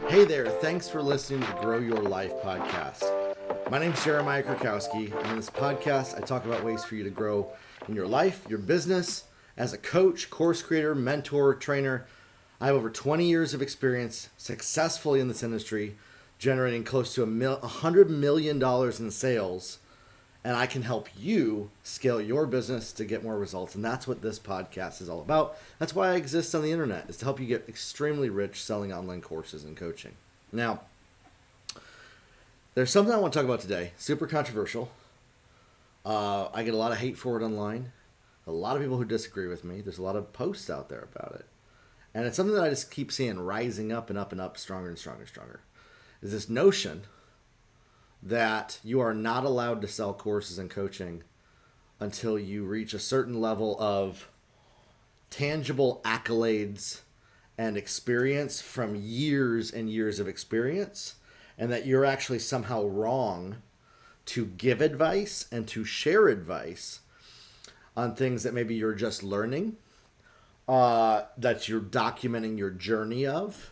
Hey there, thanks for listening to the Grow Your Life podcast. My name's Jeremiah Krakowski, and in this podcast, I talk about ways for you to grow in your life, your business, as a coach, course creator, mentor, trainer. I have over 20 years of experience successfully in this industry, generating close to $100 million in sales, and I can help you scale your business to get more results. And that's what this podcast is all about. That's why I exist on the internet, is to help you get extremely rich selling online courses and coaching. Now, there's something I want to talk about today, super controversial. I get a lot of hate for it online. A lot of people who disagree with me. There's a lot of posts out there about it. And it's something that I just keep seeing rising up and up and up, stronger and stronger and stronger. Is this notion that you are not allowed to sell courses and coaching until you reach a certain level of tangible accolades and experience from years and years of experience, and that you're actually somehow wrong to give advice and to share advice on things that maybe you're just learning, that you're documenting your journey of,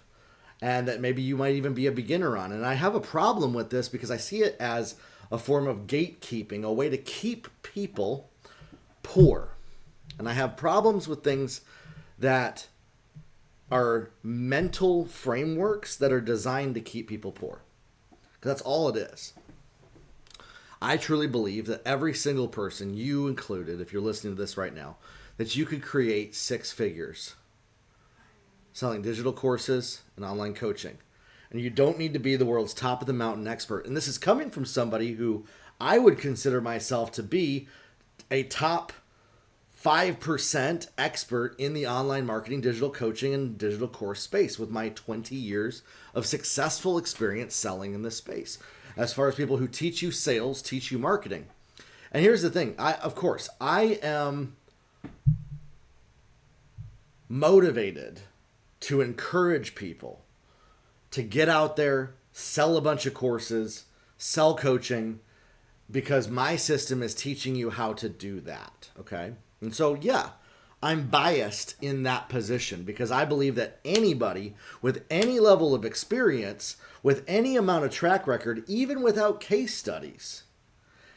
and that maybe you might even be a beginner on. And I have a problem with this because I see it as a form of gatekeeping, a way to keep people poor. And I have problems with things that are mental frameworks that are designed to keep people poor. Because that's all it is. I truly believe that every single person, you included, if you're listening to this right now, that you could create six figures selling digital courses and online coaching. And you don't need to be the world's top of the mountain expert. And this is coming from somebody who I would consider myself to be a top 5% expert in the online marketing, digital coaching, and digital course space with my 20 years of successful experience selling in this space. As far as people who teach you sales, teach you marketing. And here's the thing. I am motivated to encourage people to get out there, sell a bunch of courses, sell coaching, because my system is teaching you how to do that, okay? And so, yeah, I'm biased in that position because I believe that anybody with any level of experience, with any amount of track record, even without case studies,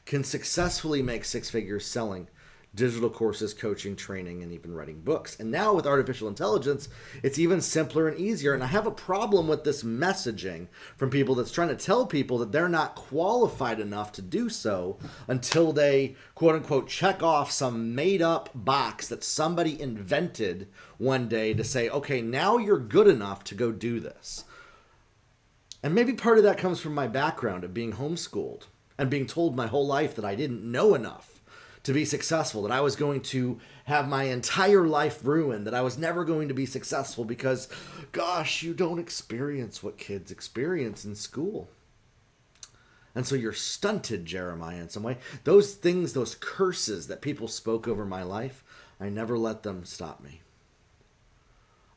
can successfully make six figures selling digital courses, coaching, training, and even writing books. And now with artificial intelligence, it's even simpler and easier. And I have a problem with this messaging from people that's trying to tell people that they're not qualified enough to do so until they, quote unquote, check off some made up box that somebody invented one day to say, okay, now you're good enough to go do this. And maybe part of that comes from my background of being homeschooled and being told my whole life that I didn't know enough to be successful, that I was going to have my entire life ruined, that I was never going to be successful because, gosh, you don't experience what kids experience in school. And so you're stunted, Jeremiah, in some way. Those things, those curses that people spoke over my life, I never let them stop me.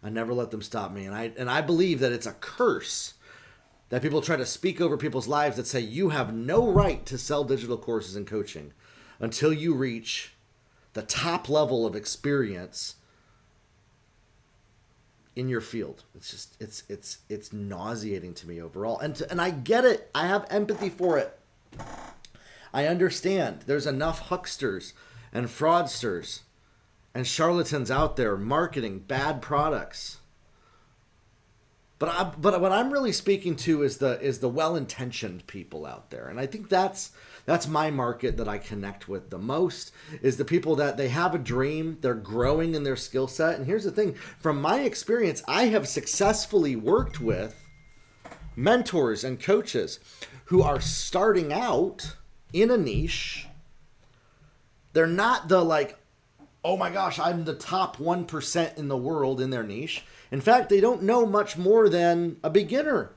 I never let them stop me. And I believe that it's a curse that people try to speak over people's lives that say you have no right to sell digital courses and coaching until you reach the top level of experience in your field. It's just, it's nauseating to me overall. And I get it. I have empathy for it. I understand there's enough hucksters and fraudsters and charlatans out there marketing bad products. But what I'm really speaking to is the well-intentioned people out there. And I think that's my market that I connect with the most, is the people that they have a dream, they're growing in their skill set. And here's the thing, from my experience, I have successfully worked with mentors and coaches who are starting out in a niche. They're not the oh my gosh, I'm the top 1% in the world in their niche. In fact, they don't know much more than a beginner.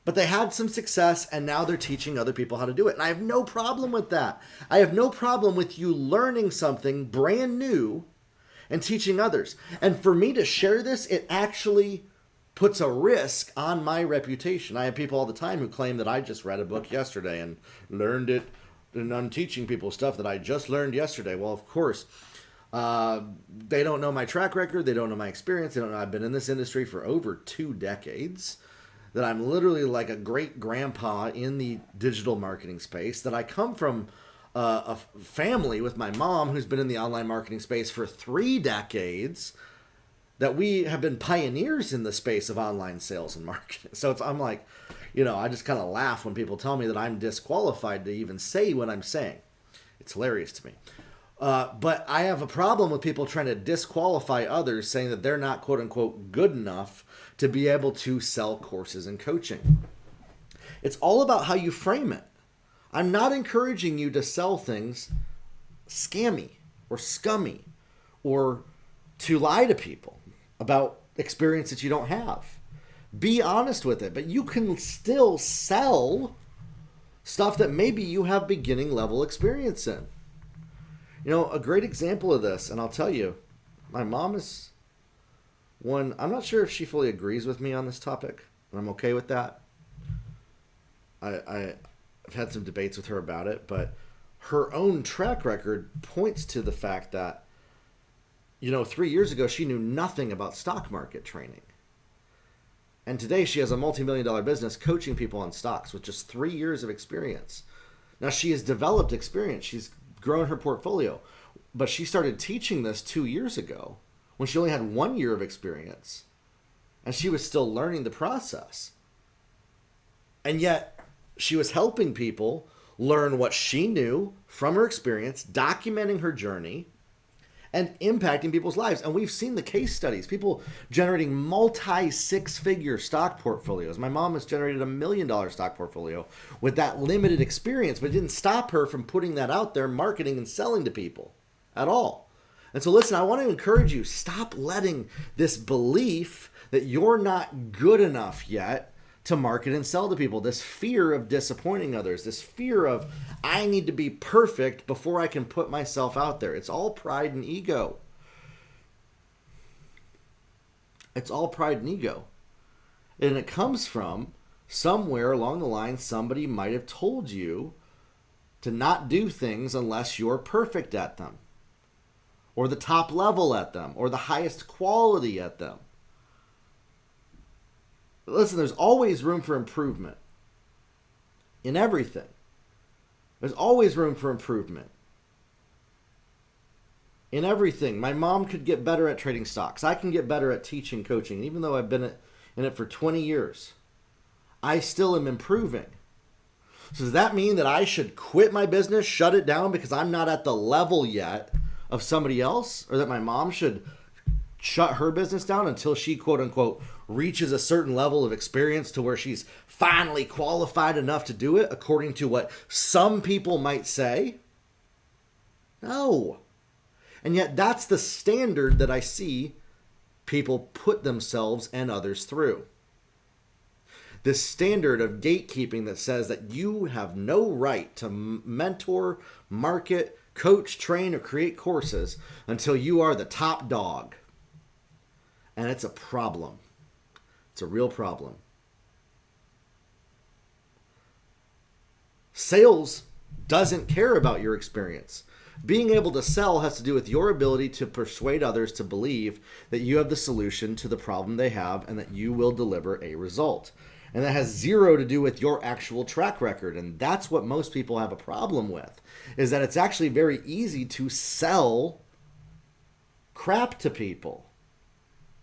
But they had some success, and now they're teaching other people how to do it. And I have no problem with that. I have no problem with you learning something brand new and teaching others. And for me to share this, it actually puts a risk on my reputation. I have people all the time who claim that I just read a book yesterday and learned it, and I'm teaching people stuff that I just learned yesterday. Well, of course, They don't know my track record. They don't know my experience. They don't know I've been in this industry for over 2 decades. That I'm literally like a great grandpa in the digital marketing space. That I come from a family with my mom who's been in the online marketing space for 3 decades. That we have been pioneers in the space of online sales and marketing. So I'm like, I just kind of laugh when people tell me that I'm disqualified to even say what I'm saying. It's hilarious to me. But I have a problem with people trying to disqualify others, saying that they're not, quote unquote, good enough to be able to sell courses and coaching. It's all about how you frame it. I'm not encouraging you to sell things scammy or scummy or to lie to people about experience that you don't have. Be honest with it, but you can still sell stuff that maybe you have beginning level experience in. A great example of this, and I'll tell you, my mom is one. I'm not sure if she fully agrees with me on this topic, and I'm okay with that. I've had some debates with her about it, but her own track record points to the fact that, 3 years ago, she knew nothing about stock market training. And today she has a multi-million-dollar business coaching people on stocks with just 3 years of experience. Now, she has developed experience. She's grown her portfolio. But she started teaching this 2 years ago when she only had 1 year of experience. And she was still learning the process. And yet, she was helping people learn what she knew from her experience, documenting her journey, and impacting people's lives. And we've seen the case studies, people generating multi-6-figure stock portfolios. My mom has generated $1 million stock portfolio with that limited experience, but it didn't stop her from putting that out there, marketing and selling to people at all. And so listen, I want to encourage you, stop letting this belief that you're not good enough yet to market and sell to people, this fear of disappointing others, this fear of I need to be perfect before I can put myself out there. It's all pride and ego. It's all pride and ego. And it comes from somewhere along the line, somebody might have told you to not do things unless you're perfect at them, or the top level at them, or the highest quality at them. Listen, there's always room for improvement in everything. There's always room for improvement in everything. My mom could get better at trading stocks. I can get better at teaching, coaching. And even though I've been in it for 20 years, I still am improving. So does that mean that I should quit my business, shut it down because I'm not at the level yet of somebody else? Or that my mom should shut her business down until she, quote unquote, reaches a certain level of experience to where she's finally qualified enough to do it, according to what some people might say? No. And yet that's the standard that I see people put themselves and others through. This standard of gatekeeping that says that you have no right to mentor, market, coach, train, or create courses until you are the top dog. And it's a problem. It's a real problem. Sales doesn't care about your experience. Being able to sell has to do with your ability to persuade others to believe that you have the solution to the problem they have and that you will deliver a result. And that has zero to do with your actual track record. And that's what most people have a problem with, is that it's actually very easy to sell crap to people.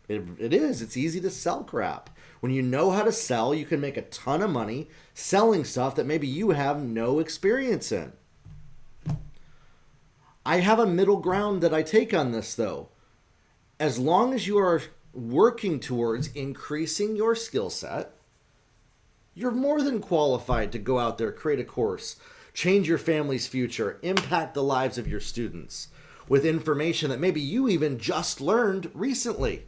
It is. It's easy to sell crap. When you know how to sell, you can make a ton of money selling stuff that maybe you have no experience in. I have a middle ground that I take on this, though. As long as you are working towards increasing your skill set, you're more than qualified to go out there, create a course, change your family's future, impact the lives of your students with information that maybe you even just learned recently.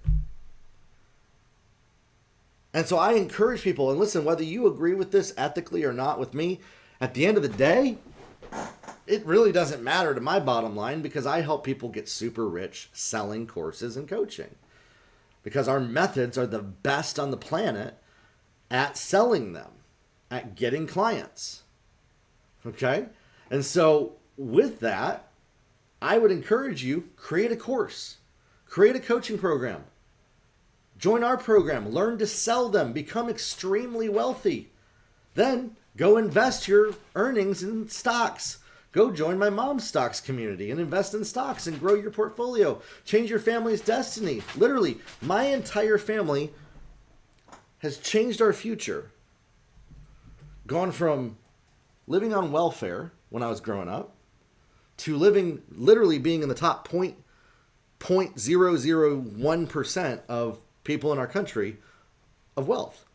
And so I encourage people, and listen, whether you agree with this ethically or not with me, at the end of the day, it really doesn't matter to my bottom line, because I help people get super rich selling courses and coaching. Because our methods are the best on the planet at selling them, at getting clients. Okay? And so with that, I would encourage you, create a course, create a coaching program, join our program, learn to sell them, become extremely wealthy. Then go invest your earnings in stocks. Go join my mom's stocks community and invest in stocks and grow your portfolio. Change your family's destiny. Literally, my entire family has changed our future. Gone from living on welfare when I was growing up to literally being in the top 0.001% of people in our country of wealth.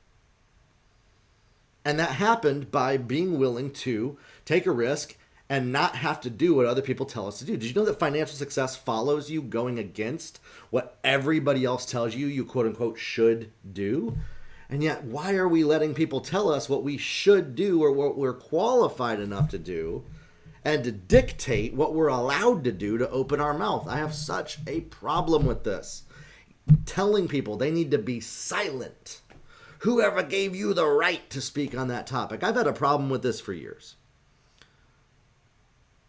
And that happened by being willing to take a risk and not have to do what other people tell us to do. Did you know that financial success follows you going against what everybody else tells you quote unquote should do? And yet, why are we letting people tell us what we should do or what we're qualified enough to do and to dictate what we're allowed to do to open our mouth? I have such a problem with this. Telling people they need to be silent. Whoever gave you the right to speak on that topic? I've had a problem with this for years.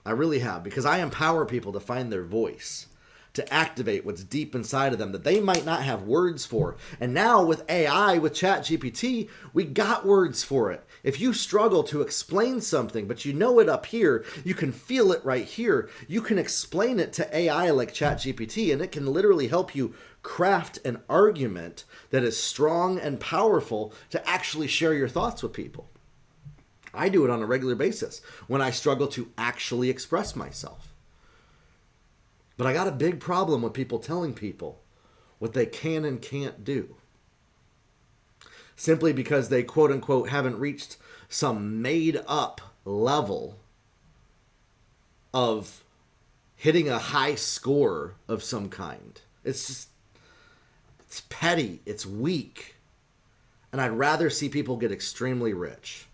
I really have, because I empower people to find their voice, to activate what's deep inside of them that they might not have words for. And now with AI, with ChatGPT, we got words for it. If you struggle to explain something, but you know it up here, you can feel it right here, you can explain it to AI like ChatGPT, and it can literally help you craft an argument that is strong and powerful to actually share your thoughts with people. I do it on a regular basis when I struggle to actually express myself. But I got a big problem with people telling people what they can and can't do. Simply because they quote unquote haven't reached some made up level of hitting a high score of some kind. It's petty, it's weak. And I'd rather see people get extremely rich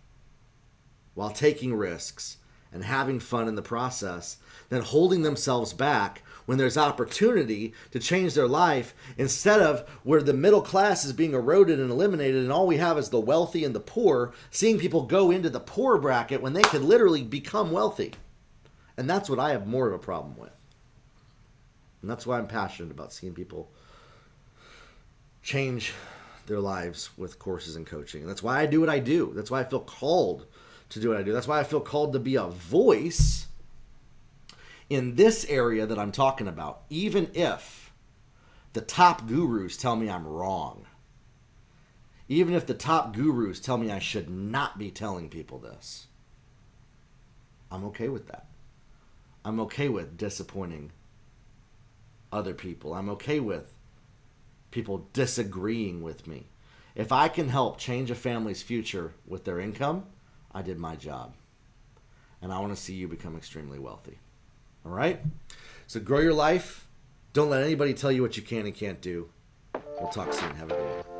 while taking risks and having fun in the process than holding themselves back when there's opportunity to change their life, instead of where the middle class is being eroded and eliminated and all we have is the wealthy and the poor, seeing people go into the poor bracket when they could literally become wealthy. And that's what I have more of a problem with. And that's why I'm passionate about seeing people change their lives with courses and coaching. And that's why I do what I do. That's why I feel called to do what I do. That's why I feel called to be a voice in this area that I'm talking about, even if the top gurus tell me I'm wrong. Even if the top gurus tell me I should not be telling people this. I'm okay with that. I'm okay with disappointing other people. I'm okay with people disagreeing with me. If I can help change a family's future with their income, I did my job. And I want to see you become extremely wealthy. All right? So grow your life. Don't let anybody tell you what you can and can't do. We'll talk soon. Have a good one.